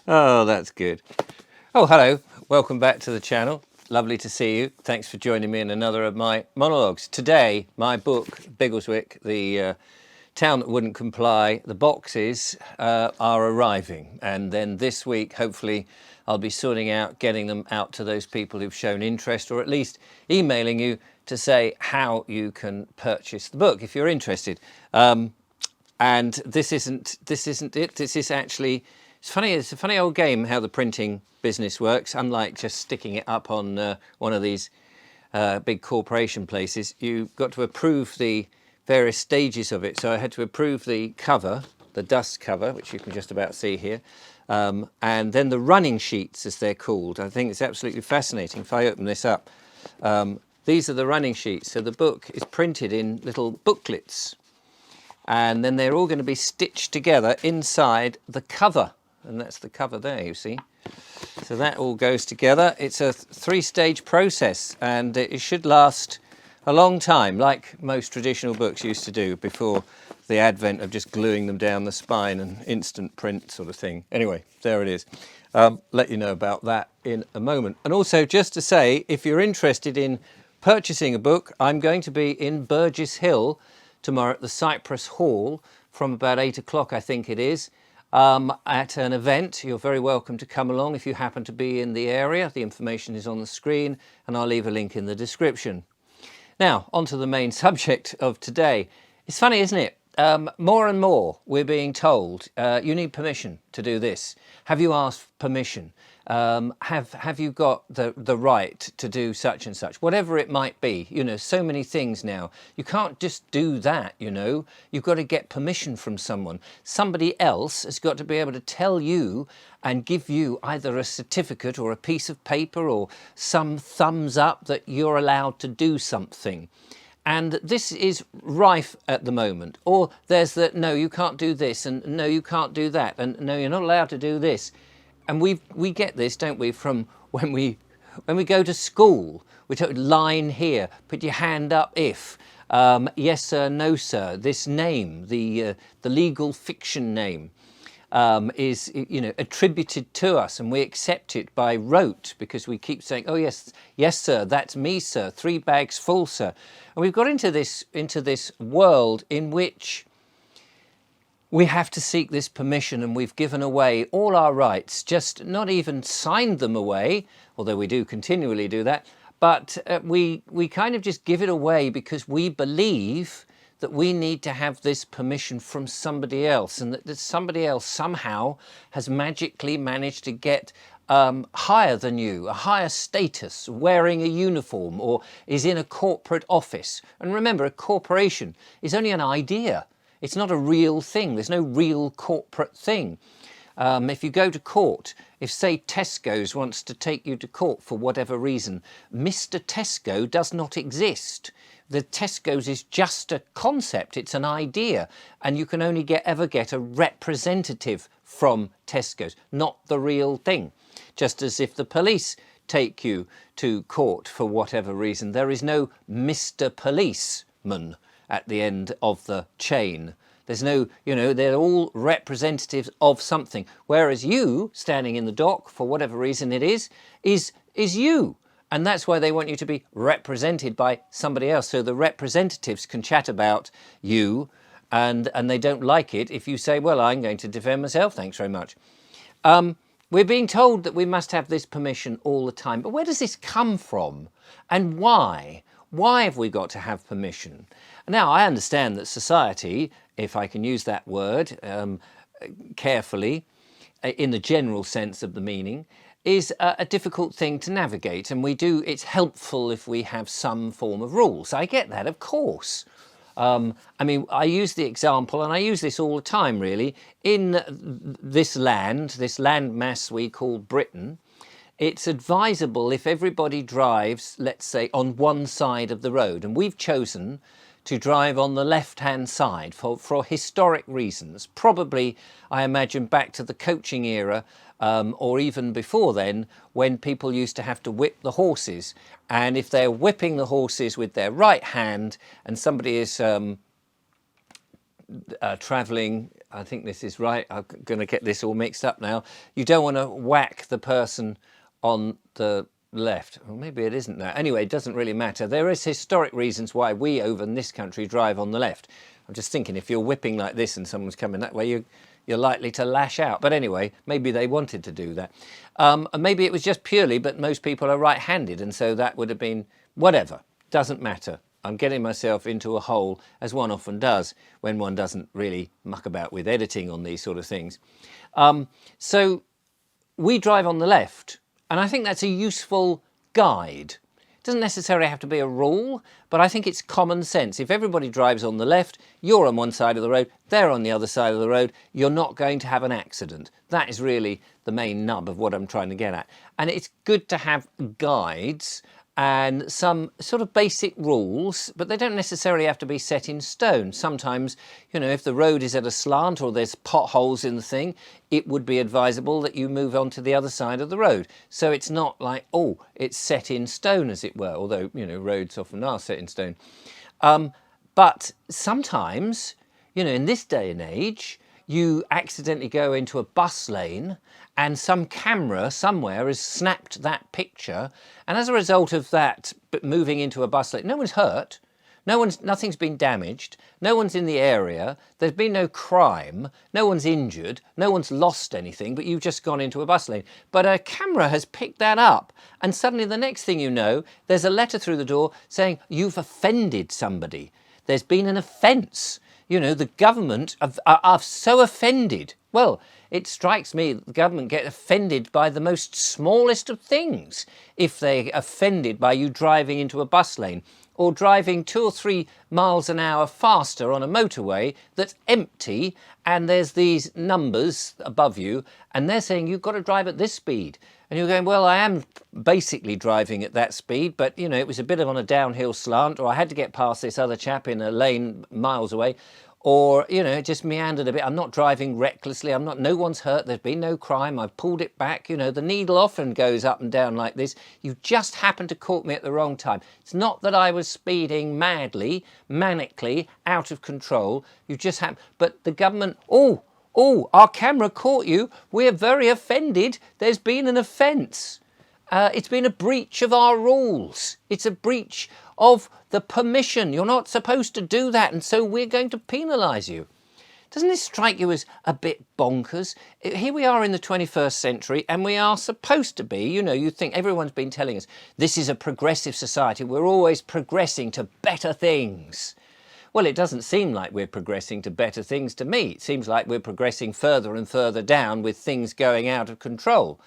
Oh, that's good. Oh, hello. Welcome back to the channel. Lovely to see you. Thanks for joining me in another of my monologues. Today, my book, Biggleswick, the town that wouldn't comply, the boxes are arriving. And then this week, hopefully, I'll be sorting out getting them out to those people who've shown interest, or at least emailing you to say how you can purchase the book if you're interested. And this isn't it. This is actually, it's funny. It's a funny old game how the printing business works. Unlike just sticking it up on one of these big corporation places, you've got to approve the various stages of it. So I had to approve the cover, the dust cover, which you can just about see here, and then the running sheets, as they're called. I think it's absolutely fascinating. If I open this up, these are the running sheets. So the book is printed in little booklets, and then they're all going to be stitched together inside the cover, and that's the cover there, you see. So that all goes together. It's a three-stage process, and it should last a long time, like most traditional books used to do before the advent of just gluing them down the spine and instant print sort of thing. Anyway, there it is. Let you know about that in a moment. And also, just to say, if you're interested in purchasing a book, I'm going to be in Burgess Hill tomorrow at the Cypress Hall from about 8 o'clock, I think it is, at an event. You're very welcome to come along if you happen to be in the area. The information is on the screen, and I'll leave a link in the description. Now, on to the main subject of today. It's funny, isn't it? More and more we're being told, you need permission to do this. Have you asked permission? Have you got the right to do such and such? Whatever it might be, you know, so many things now. You can't just do that, you know. You've got to get permission from someone. Somebody else has got to be able to tell you and give you either a certificate or a piece of paper or some thumbs up that you're allowed to do something. And this is rife at the moment. Or there's the, no, you can't do this, and no, you can't do that, and no, you're not allowed to do this. And we get this, don't we, from when we go to school. We take line here, put your hand up if, yes sir, no sir. This name, the legal fiction name, is, you know, attributed to us, and we accept it by rote because we keep saying, oh yes, yes sir, that's me sir, 3 bags full sir. And we've got into this world in which we have to seek this permission, and we've given away all our rights, just not even signed them away, although we do continually do that, but we kind of just give it away because we believe that we need to have this permission from somebody else, and that somebody else somehow has magically managed to get higher than you, a higher status, wearing a uniform, or is in a corporate office. And remember, a corporation is only an idea. It's not a real thing. There's no real corporate thing. If you go to court, if say Tesco's wants to take you to court for whatever reason, Mr. Tesco does not exist. The Tesco's is just a concept, it's an idea, and you can only ever get a representative from Tesco's, not the real thing. Just as if the police take you to court for whatever reason, there is no Mr. Policeman at the end of the chain. There's no, you know, they're all representatives of something. Whereas you, standing in the dock, for whatever reason it is you. And that's why they want you to be represented by somebody else. So the representatives can chat about you, and they don't like it if you say, well, I'm going to defend myself, thanks very much. We're being told that we must have this permission all the time. But where does this come from? And why? Why have we got to have permission? Now, I understand that society, if I can use that word carefully, in the general sense of the meaning, is a difficult thing to navigate. And it's helpful if we have some form of rules. I get that, of course. I mean, I use the example, and I use this all the time, really, in this land mass we call Britain. It's advisable if everybody drives, let's say, on one side of the road, and we've chosen to drive on the left-hand side for historic reasons. Probably, I imagine, back to the coaching era, or even before then, when people used to have to whip the horses. And if they're whipping the horses with their right hand and somebody is travelling I think this is right. I'm going to get this all mixed up now. You don't want to whack the person on the left. Well, maybe it isn't that. Anyway, it doesn't really matter. There is historic reasons why we over in this country drive on the left. I'm just thinking, if you're whipping like this and someone's coming that way, you're likely to lash out. But anyway, maybe they wanted to do that. And maybe it was just purely, but most people are right-handed, and so that would have been whatever. Doesn't matter. I'm getting myself into a hole, as one often does when one doesn't really muck about with editing on these sort of things. So we drive on the left, and I think that's a useful guide. It doesn't necessarily have to be a rule, but I think it's common sense. If everybody drives on the left, you're on one side of the road, they're on the other side of the road, you're not going to have an accident. That is really the main nub of what I'm trying to get at. And it's good to have guides and some sort of basic rules, but they don't necessarily have to be set in stone. Sometimes, you know, if the road is at a slant or there's potholes in the thing, it would be advisable that you move on to the other side of the road. So it's not like, oh, it's set in stone, as it were, although, you know, roads often are set in stone. But sometimes, you know, in this day and age, you accidentally go into a bus lane and some camera somewhere has snapped that picture, and as a result of that moving into a bus lane, no one's hurt, nothing's been damaged, no one's in the area, there's been no crime, no one's injured, no one's lost anything, but you've just gone into a bus lane. But a camera has picked that up, and suddenly the next thing you know, there's a letter through the door saying you've offended somebody. There's been an offence. You know, the government are so offended. Well, it strikes me the government get offended by the most smallest of things if they're offended by you driving into a bus lane or driving 2 or 3 miles an hour faster on a motorway that's empty, and there's these numbers above you and they're saying you've got to drive at this speed. And you're going, well, I am basically driving at that speed, but, you know, it was a bit on a downhill slant, or I had to get past this other chap in a lane miles away, or, you know, it just meandered a bit. I'm not driving recklessly. No one's hurt. There's been no crime. I've pulled it back. You know, the needle often goes up and down like this. You just happened to caught me at the wrong time. It's not that I was speeding madly, manically, out of control. You just happened. But the government, oh, our camera caught you. We're very offended. There's been an offence. It's been a breach of our rules. It's a breach of the permission. You're not supposed to do that, and so we're going to penalise you. Doesn't this strike you as a bit bonkers? Here we are in the 21st century, and we are supposed to be, you know, you think everyone's been telling us, this is a progressive society. We're always progressing to better things. Well, it doesn't seem like we're progressing to better things to me. It seems like we're progressing further and further down with things going out of control.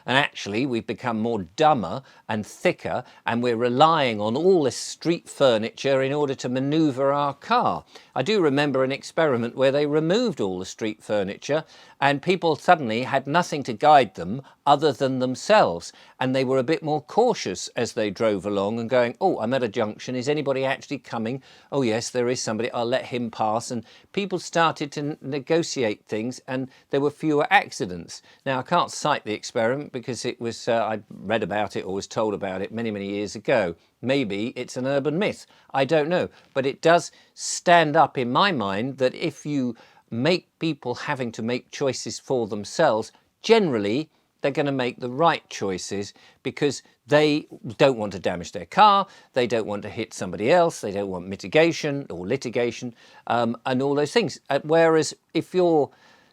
And actually, we've become more dumber and thicker, and we're relying on all this street furniture in order to manoeuvre our car. I do remember an experiment where they removed all the street furniture and people suddenly had nothing to guide them other than themselves. And they were a bit more cautious as they drove along and going, oh, I'm at a junction. Is anybody actually coming? Oh, yes, there is somebody. I'll let him pass. And people started to negotiate things, and there were fewer accidents. Now, I can't cite the experiment because it was, I read about it or was told about it many, many years ago. Maybe it's an urban myth. I don't know. But it does stand up in my mind that if you make people having to make choices for themselves, generally they're going to make the right choices because they don't want to damage their car, they don't want to hit somebody else, they don't want mitigation or litigation, and all those things. Whereas if you're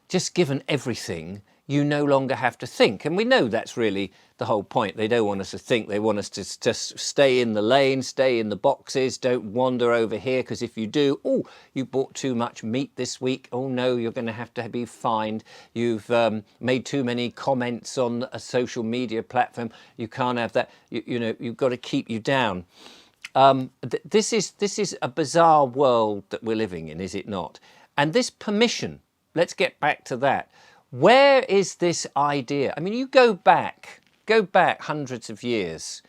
just given everything, you no longer have to think. And we know that's really the whole point. They don't want us to think. They want us to just stay in the lane, stay in the boxes, don't wander over here, because if you do, oh, you bought too much meat this week. Oh, no, you're going to have to be fined. You've made too many comments on a social media platform. You can't have that. You know, you've got to keep you down. This is a bizarre world that we're living in, is it not? And this permission, let's get back to that. Where is this idea? I mean, you go back hundreds of years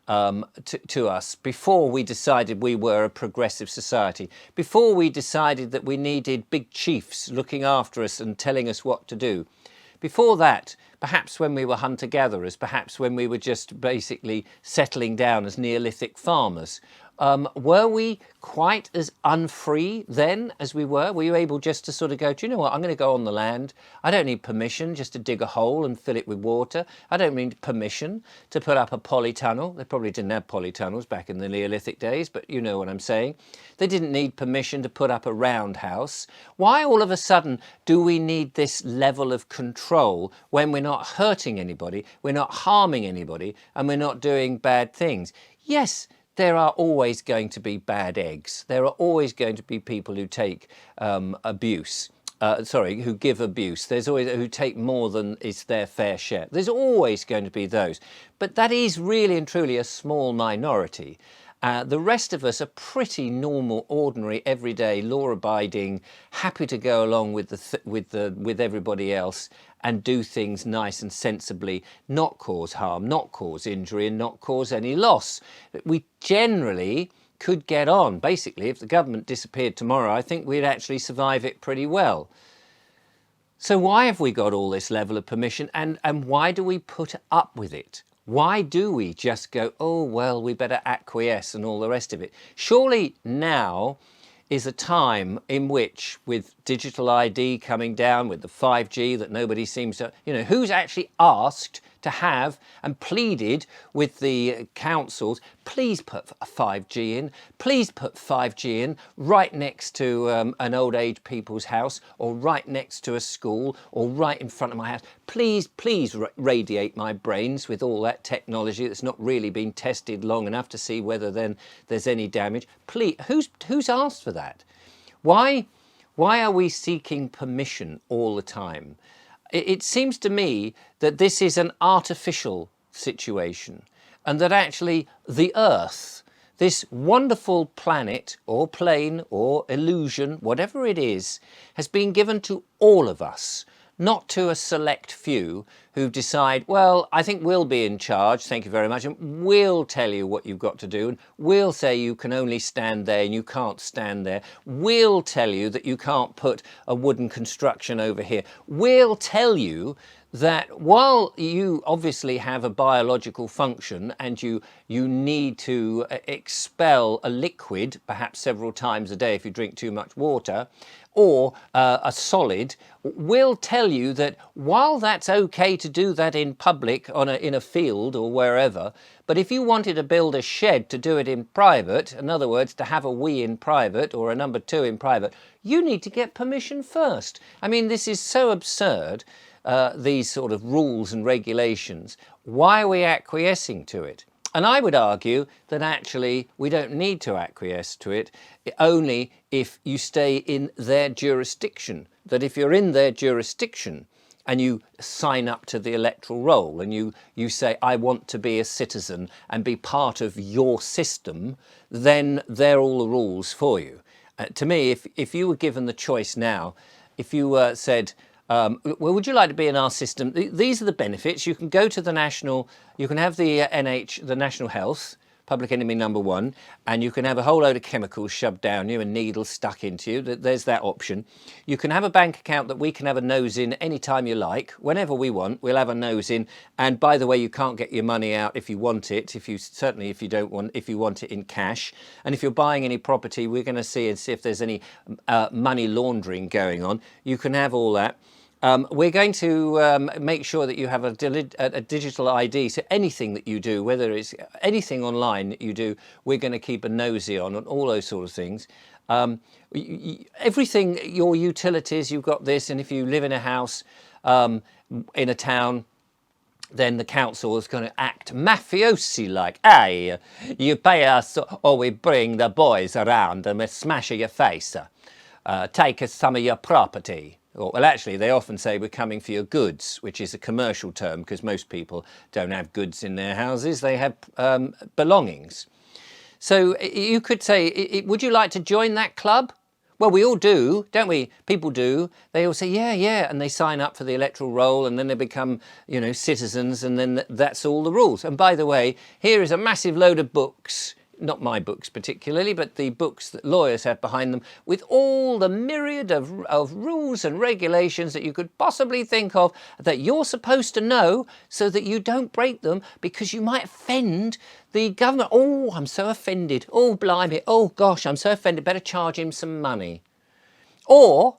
to us before we decided we were a progressive society, before we decided that we needed big chiefs looking after us and telling us what to do. Before that, perhaps when we were hunter-gatherers, perhaps when we were just basically settling down as Neolithic farmers, Were we quite as unfree then as we were? Were you able just to sort of go, do you know what, I'm going to go on the land. I don't need permission just to dig a hole and fill it with water. I don't need permission to put up a polytunnel. They probably didn't have polytunnels back in the Neolithic days, but you know what I'm saying. They didn't need permission to put up a roundhouse. Why all of a sudden do we need this level of control when we're not hurting anybody, we're not harming anybody, and we're not doing bad things? Yes, there are always going to be bad eggs. There are always going to be people who take abuse. Who give abuse. There's always who take more than is their fair share. There's always going to be those. But that is really and truly a small minority. The rest of us are pretty normal, ordinary, everyday, law-abiding, happy to go along with everybody else and do things nice and sensibly, not cause harm, not cause injury, and not cause any loss. We generally could get on. Basically, if the government disappeared tomorrow, I think we'd actually survive it pretty well. So why have we got all this level of permission, and why do we put up with it? Why do we just go, oh, well, we better acquiesce and all the rest of it? Surely now is a time in which, with digital ID coming down, with the 5G that nobody seems to, who's actually asked to have and pleaded with the councils, please put a 5G in, please put 5G in right next to an old age people's house, or right next to a school, or right in front of my house. Please, please radiate my brains with all that technology that's not really been tested long enough to see whether then there's any damage. Please, who's asked for that? Why are we seeking permission all the time? It seems to me that this is an artificial situation, and that actually the Earth, this wonderful planet or plane or illusion, whatever it is, has been given to all of us, not to a select few who decide, well, I think we'll be in charge, thank you very much, and we'll tell you what you've got to do, and we'll say you can only stand there and you can't stand there. We'll tell you that you can't put a wooden construction over here. We'll tell you that while you obviously have a biological function and you need to expel a liquid, perhaps several times a day if you drink too much water, or a solid, we'll tell you that while that's okay to do that in public in a field or wherever, but if you wanted to build a shed to do it in private, in other words, to have a wee in private or a number 2 in private, you need to get permission first. I mean, this is so absurd, these sort of rules and regulations. Why are we acquiescing to it? And I would argue that actually we don't need to acquiesce to it, only if you stay in their jurisdiction. That if you're in their jurisdiction and you sign up to the electoral roll and you say, I want to be a citizen and be part of your system, then they're all the rules for you. To me, if you were given the choice now, if you said, well, would you like to be in our system? These are the benefits. You can go to the national, you can have the the National Health, public enemy number 1, and you can have a whole load of chemicals shoved down you and needles stuck into you. There's that option. You can have a bank account that we can have a nose in anytime you like, whenever we want, we'll have a nose in. And by the way, you can't get your money out if you want it, if you want it in cash. And if you're buying any property, we're going to see if there's any money laundering going on. You can have all that. We're going to make sure that you have a digital ID, so anything that you do, whether it's anything online that you do, we're going to keep a nosy on all those sort of things. Everything, your utilities, you've got this, and if you live in a house in a town, then the council is going to act mafiosi-like. Hey, you pay us or we bring the boys around and we smash your face. Take us some of your property. Well, actually, they often say we're coming for your goods, which is a commercial term because most people don't have goods in their houses. They have belongings. So you could say, would you like to join that club? Well, we all do, don't we? People do. They all say, yeah, yeah, and they sign up for the electoral roll and then they become, citizens, and then that's all the rules. And by the way, here is a massive load of books not my books particularly, but the books that lawyers have behind them, with all the myriad of rules and regulations that you could possibly think of that you're supposed to know so that you don't break them, because you might offend the government. Oh, I'm so offended. Oh, blimey. Oh, gosh, I'm so offended. Better charge him some money. Or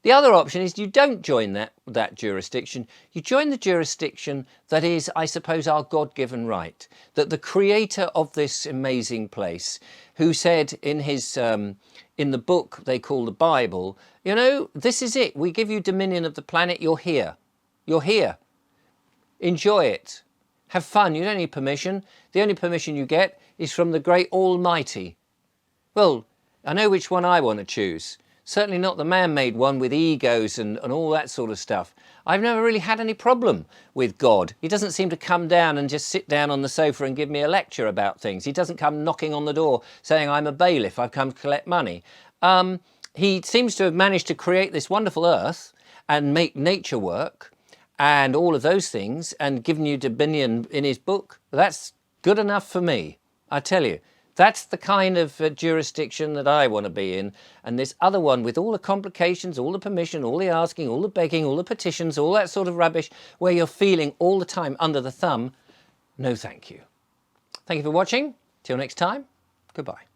the other option is you don't join that jurisdiction. You join the jurisdiction that is, I suppose, our God-given right. That the creator of this amazing place, who said in his in the book they call the Bible, you know, this is it. We give you dominion of the planet. You're here. You're here. Enjoy it. Have fun. You don't need permission. The only permission you get is from the great Almighty. Well, I know which one I want to choose. Certainly not the man-made one with egos and all that sort of stuff. I've never really had any problem with God. He doesn't seem to come down and just sit down on the sofa and give me a lecture about things. He doesn't come knocking on the door saying, I'm a bailiff, I've come to collect money. He seems to have managed to create this wonderful earth and make nature work and all of those things and given you dominion in his book. That's good enough for me, I tell you. That's the kind of jurisdiction that I want to be in. And this other one with all the complications, all the permission, all the asking, all the begging, all the petitions, all that sort of rubbish, where you're feeling all the time under the thumb, no thank you. Thank you for watching. Till next time, goodbye.